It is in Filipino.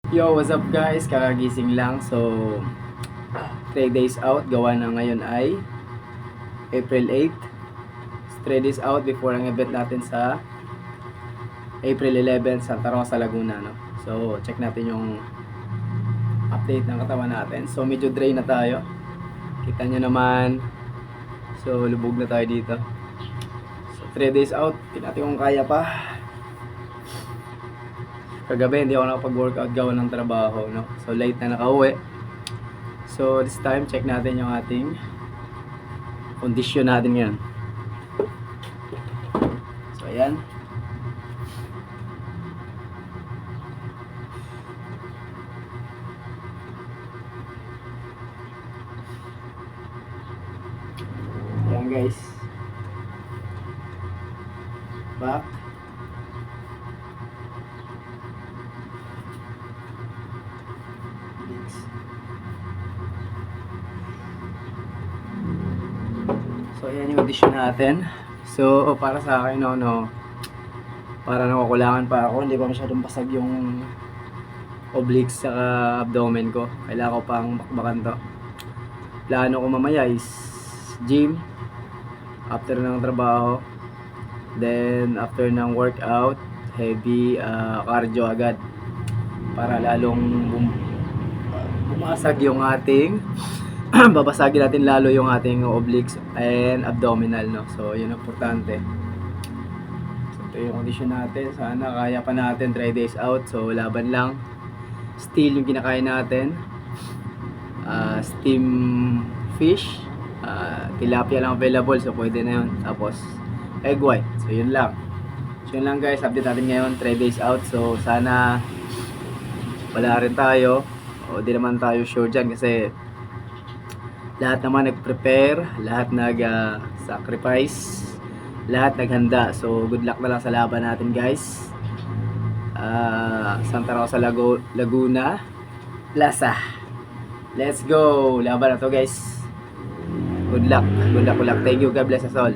Yo, what's up guys? Kakagising lang. So, 3 days out. Gawa na ngayon ay April 8. 3 days out before ang event natin sa April 11 Santa Rosa, Laguna. No? So, check natin yung update ng katawan natin. So, medyo drain na tayo. Kita nyo naman. So, lubog na tayo dito. So, 3 days out. Tingnan natin kung kaya pa. Kagabi hindi ako nakapag-workout gawa ng trabaho, no? So late na nakauwi. So this time check natin yung ating kondisyon natin ngayon. So ayan. Ayan guys. Back. So ayan yung audition natin. So para sa akin no, para nakukulangan pa ako, hindi pa masyadong basag yung obliques sa abdomen ko. Kailangan ko pang bakbakan to. Plano ko mamaya is gym after ng trabaho, then after ng workout, heavy cardio agad para lalong bumasag yung ating babasagin natin lalo yung ating obliques and abdominal, no? So yun ang importante. So ito yung condition natin. Sana kaya pa natin 3 days out. So laban lang. Still yung kinakain natin, steam fish, tilapia lang available, so pwede na yun. Tapos egg white. So yun lang. So yun lang guys, update natin ngayon 3 days out. So sana wala rin tayo, o di naman tayo sure dyan kasi lahat naman nag-prepare, lahat nag-sacrifice, lahat naghanda. So good luck na lang sa laban natin guys. Santa Rosa, Laguna Plaza. Let's go! Laban na to guys. Good luck. Good luck. Thank you. God bless us all.